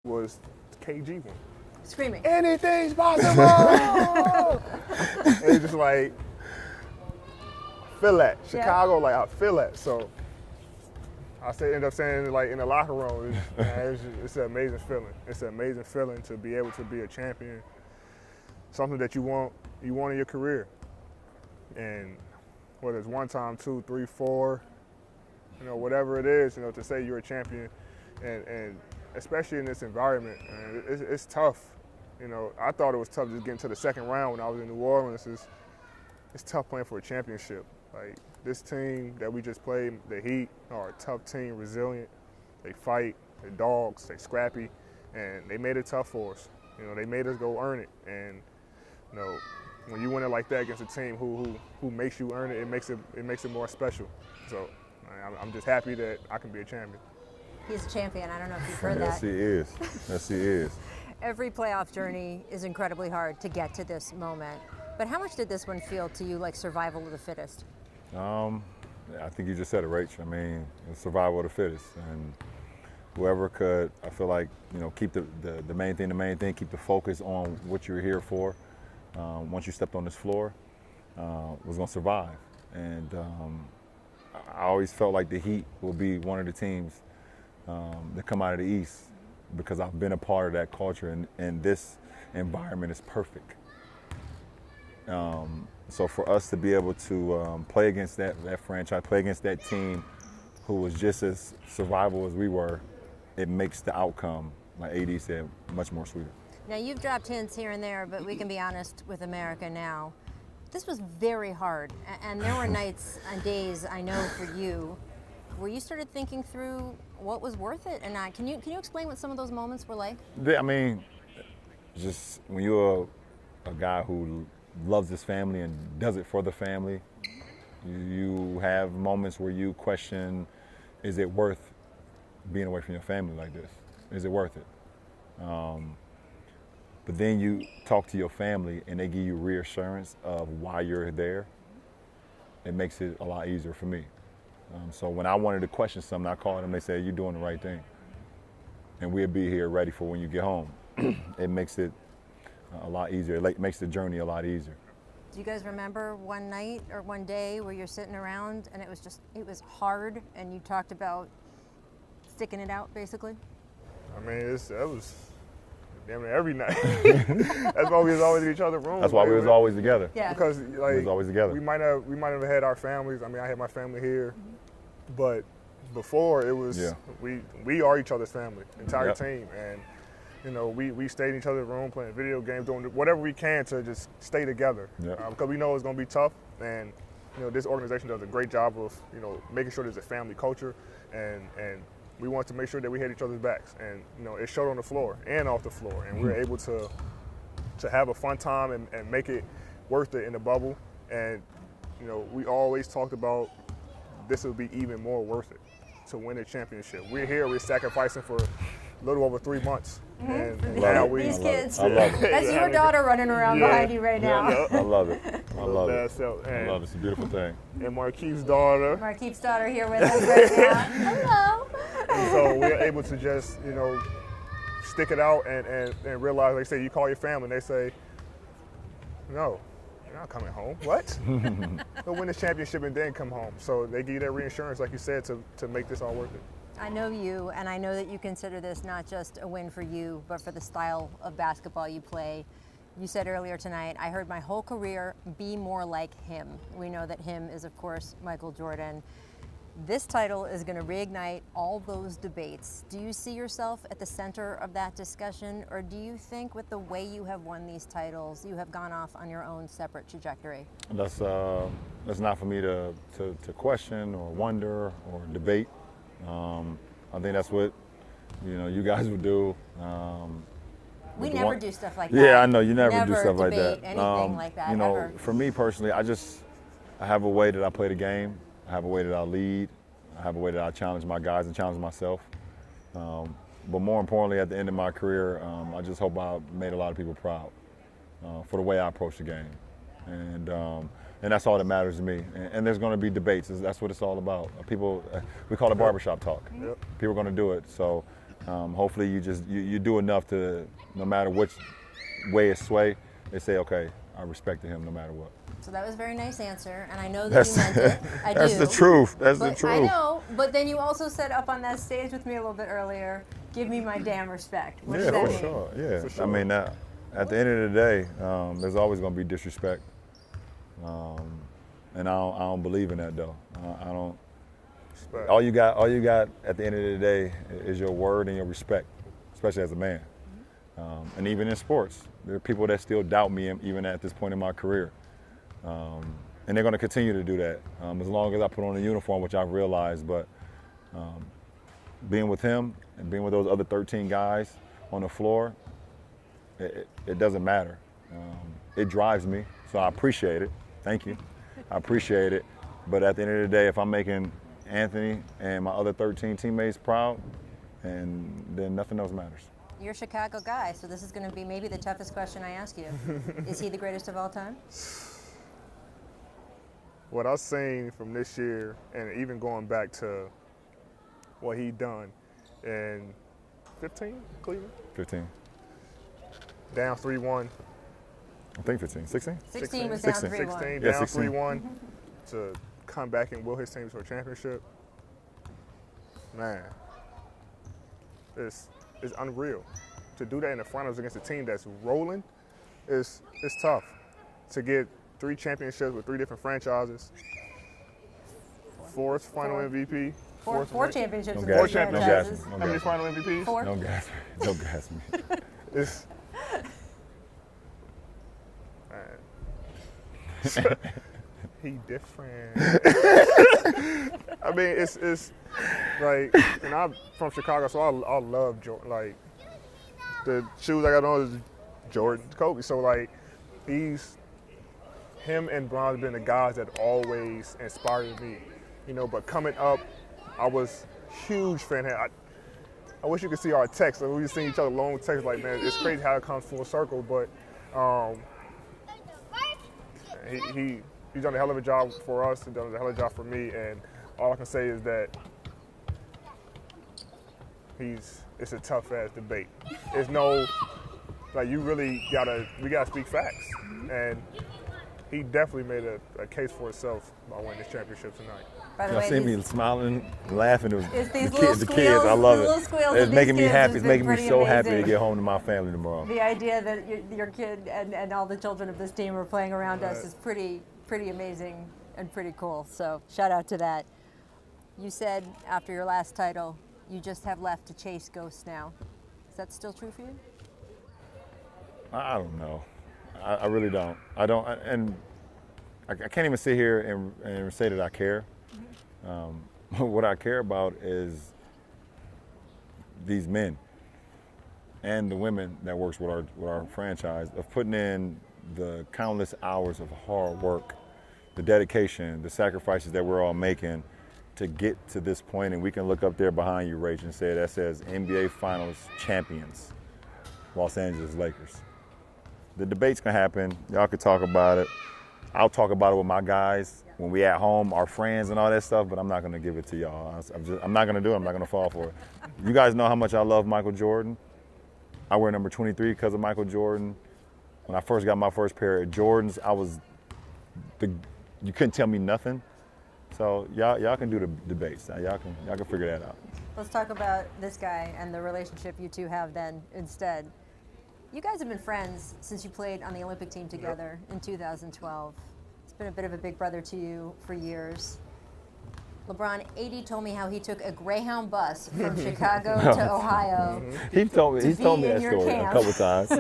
was the KG one. Screaming. Anything's possible! It's just like, feel that. Chicago, like, I feel that. So end up saying it like in the locker room. It's an amazing feeling. It's an amazing feeling to be able to be a champion. Something that you want in your career. And whether it's 1 time, 2, 3, 4, whatever it is, to say you're a champion, and especially in this environment, it's tough. I thought it was tough just getting to the second round when I was in New Orleans. It's tough playing for a championship. Like, this team that we just played, the Heat, are a tough team, resilient. They fight, they're dogs, they're scrappy, and they made it tough for us. They made us go earn it. And when you win it like that against a team who makes you earn it, it makes it more special. So I'm just happy that I can be a champion. He's a champion. I don't know if you've heard Yes, that. he is. Yes, he is. Every playoff journey is incredibly hard to get to this moment. But how much did this one feel to you like survival of the fittest? I think you just said it, Rach. I mean, it's survival of the fittest. And whoever could, I feel like, keep the main thing, keep the focus on what you're here for. Once you stepped on this floor, was going to survive. And I always felt like the Heat will be one of the teams that come out of the East, because I've been a part of that culture, and this environment is perfect. So for us to be able to play against that franchise, play against that team who was just as survival as we were, it makes the outcome, like AD said, much more sweeter. Now, you've dropped hints here and there, but we can be honest with America now. This was very hard, and there were nights and days, I know for you, where you started thinking through what was worth it and not. Can you explain what some of those moments were like? I mean, just when you're a guy who loves his family and does it for the family, you have moments where you question, is it worth being away from your family like this? Is it worth it? But then you talk to your family and they give you reassurance of why you're there. It makes it a lot easier for me. So when I wanted to question something, I called them. They said, "You're doing the right thing, and we'll be here ready for when you get home." It makes it a lot easier. It makes the journey a lot easier. Do you guys remember one night or one day where you're sitting around and it was hard, and you talked about sticking it out, basically? I mean, that was damn near every night. That's why we was always in each other's rooms. That's why we was always together. Yeah. Because like, we was always together. We might have had our families. I mean, I had my family here, but before it was we are each other's family, entire team, and we stayed in each other's room playing video games, doing whatever we can to just stay together. Because we know it's going to be tough, and this organization does a great job of making sure there's a family culture, and we want to make sure that we had each other's backs, and it showed on the floor and off the floor, and we were able to have a fun time and make it worth it in the bubble. And we always talked about this would be even more worth it to win a championship. We're here, we're sacrificing for a little over 3 months, and now these kids. I love it. That's your daughter running around behind you right now. I love it. I love it. And, I love it. It's a beautiful thing. And Markeith's daughter. Markeith's daughter here with us right now. Hello. And so we're able to just, stick it out and realize, like I say, you call your family and they say, no, you're not coming home. What? They'll win this championship and then come home. So they give you that reassurance, like you said, to make this all worth it. I know you, and I know that you consider this not just a win for you, but for the style of basketball you play. You said earlier tonight, I heard my whole career be more like him. We know that him is, of course, Michael Jordan. This title is going to reignite all those debates. Do you see yourself at the center of that discussion, or do you think with the way you have won these titles, you have gone off on your own separate trajectory? That's not for me to question or wonder or debate. I think that's what you guys would do. We never do stuff like that. Yeah, I know you never do stuff like that. Anything like that. Ever. For me personally, I have a way that I play the game. I have a way that I lead. I have a way that I challenge my guys and challenge myself. But more importantly, at the end of my career, I just hope I made a lot of people proud for the way I approach the game. And that's all that matters to me. And there's going to be debates. That's what it's all about. People, we call it barbershop talk. People are going to do it. So Hopefully you do enough to, no matter which way it's sway, they say, okay, I respected him no matter what. So that was a very nice answer, and I know that you meant it. I That's do. the truth. That's the But truth. I know, but then you also said up on that stage with me a little bit earlier, give me my damn respect. What does Yeah, that for mean? sure. Yeah, For sure. I mean, that, at the end of the day, there's always going to be disrespect, and I don't believe in that though. I don't. Respect. All you got at the end of the day is your word and your respect, especially as a man. And even in sports, there are people that still doubt me even at this point in my career. And they're going to continue to do that as long as I put on a uniform, which I've realized. But being with him and being with those other 13 guys on the floor, it doesn't matter. It drives me, so I appreciate it. Thank you. I appreciate it. But at the end of the day, if I'm making Anthony and my other 13 teammates proud, and then nothing else matters. You're a Chicago guy, so this is going to be maybe the toughest question I ask you. Is he the greatest of all time? What I've seen from this year, and even going back to what he done in 15, Cleveland? 15. Down 3-1. I think 15. 16? 16 was down 16. 3-1. 16, Yeah, down 16. 3-1 to come back and will his team to a championship. Man, it's unreal. To do that in the finals against a team that's rolling is tough. To get 3 championships with 3 different franchises, 4th final MVP. Four championships No with gas. Four three championships. franchises. No How many gas. final MVPs? 4. Don't gas me. Don't gas me. It's man. He different. I mean, it's like, and I'm from Chicago, so I love Jordan. Like, the shoes I got on is Jordan, Kobe. So like, him and Bron have been the guys that always inspired me. You know, but coming up, I was huge fan. I wish you could see our texts. Like, we seen each other long texts. Like, man, it's crazy how it comes full circle. But he's done a hell of a job for us and done a hell of a job for me. And all I can say is that it's a tough ass debate. It's no, like, we gotta speak facts. And he definitely made a case for himself by winning this championship tonight. By the Y'all way, see these- me smiling, laughing. It's these The little kids, squeals, I love the it. little squeals It's of making these me kids happy. has It's been making me pretty so happy to amazing. get home to my family tomorrow. The idea that your kid and all the children of this team are playing around us is pretty amazing and pretty cool. So shout out to that. You said after your last title, you just have left to chase ghosts now. Is that still true for you? I don't know. I really don't. I don't, and I can't even sit here and say that I care. What I care about is these men and the women that works with our franchise, of putting in the countless hours of hard work, the dedication, the sacrifices that we're all making to get to this point. And we can look up there behind you, Rach, and say that says NBA Finals champions, Los Angeles Lakers. The debate's gonna happen. Y'all could talk about it. I'll talk about it with my guys when we at home, our friends and all that stuff, but I'm not gonna give it to y'all. I'm not gonna do it. I'm not gonna fall for it. You guys know how much I love Michael Jordan. I wear number 23 because of Michael Jordan. When I first got my first pair of Jordans, you couldn't tell me nothing. So y'all can do the debates. Y'all can figure that out. Let's talk about this guy and the relationship you two have then instead. You guys have been friends since you played on the Olympic team together in 2012. It's been a bit of a big brother to you for years. LeBron, 80 told me how he took a Greyhound bus from Chicago to Ohio. He told me be that in your story camp. a couple times.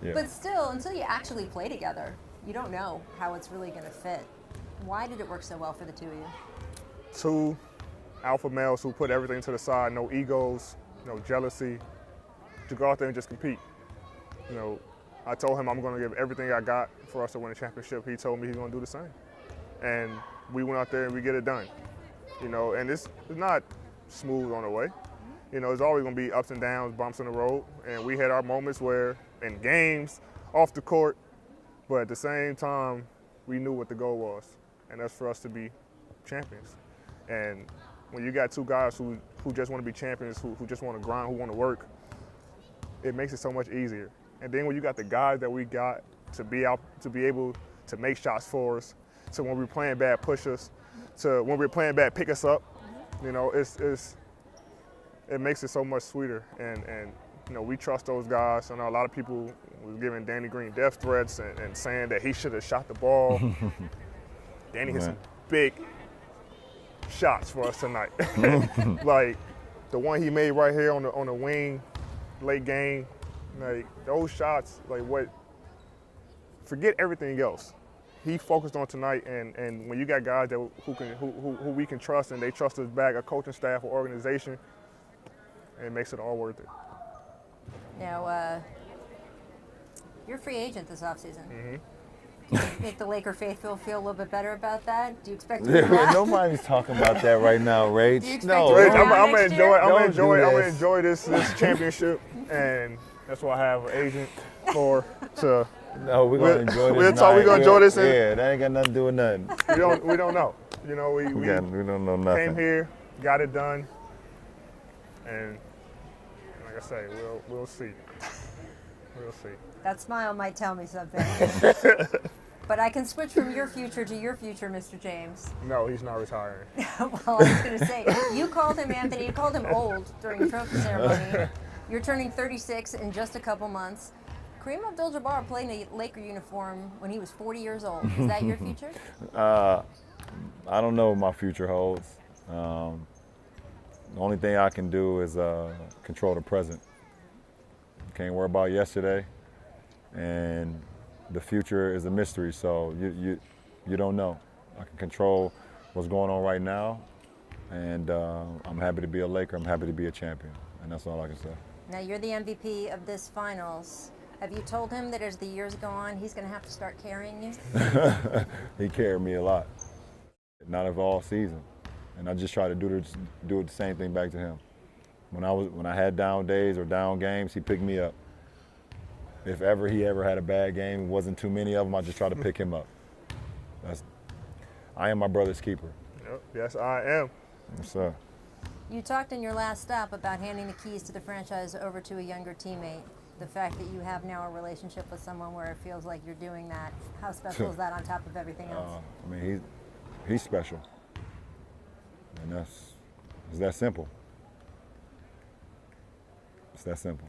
Yeah. But still, until you actually play together, you don't know how it's really going to fit. Why did it work so well for the two of you? 2 alpha males who put everything to the side, no egos, no jealousy, to go out there and just compete. You know, I told him I'm going to give everything I got for us to win a championship. He told me he's going to do the same. And we went out there and we get it done. You know, and it's not smooth on the way. You know, there's always going to be ups and downs, bumps in the road. And we had our moments where, in games, off the court, but at the same time, we knew what the goal was. And that's for us to be champions. And when you got 2 guys who who just want to be champions, who just want to grind, who want to work, it makes it so much easier. And then when you got the guys that we got to be able to make shots for us, to when we're playing bad, push us, to when we're playing bad, pick us up. You know, it makes it so much sweeter. And you know, we trust those guys. I know a lot of people was giving Danny Green death threats and saying that he should have shot the ball. Danny hit some big shots for us tonight. Like the one he made right here on the wing, late game. Like those shots, like what? Forget everything else. He focused on tonight, and when you got guys that who we can trust and they trust us back, a coaching staff or organization, it makes it all worth it. Now, you're a free agent this offseason. Mm-hmm. Do you make the Laker faithful feel a little bit better about that? Do you expect to be back? Nobody's talking about that right now, Rach. Do you expect No, to be Rach, back I'm next year? gonna enjoy this championship, and that's why I have an agent for to. No, we're gonna enjoy this. We're gonna enjoy this. Yeah, that ain't got nothing to do with nothing. We don't know. You know, we don't know nothing. came here, got it done, and like I say, we'll see. We'll see. That smile might tell me something. But I can switch from your future to your future, Mr. James. No, he's not retiring. Well, I was going to say, you called him, Anthony, you called him old during the trophy ceremony. You're turning 36 in just a couple months. Kareem Abdul-Jabbar played in a Laker uniform when he was 40 years old. Is that your future? I don't know what my future holds. The only thing I can do is control the present. Can't worry about yesterday, and the future is a mystery. So you don't know. I can control what's going on right now, and I'm happy to be a Laker. I'm happy to be a champion, and that's all I can say. Now you're the MVP of this finals. Have you told him that as the years go on, he's going to have to start carrying you? He carried me a lot, not of all season, and I just try to do the same thing back to him. When I had down days or down games, he picked me up. If he ever had a bad game, it wasn't too many of them, I just try to pick him up. I am my brother's keeper. Yep. Yes, I am. Yes, sir. You talked in your last stop about handing the keys to the franchise over to a younger teammate. The fact that you have now a relationship with someone where it feels like you're doing that, how special is that on top of everything else? I mean, he's special, and it's that simple. It's that simple.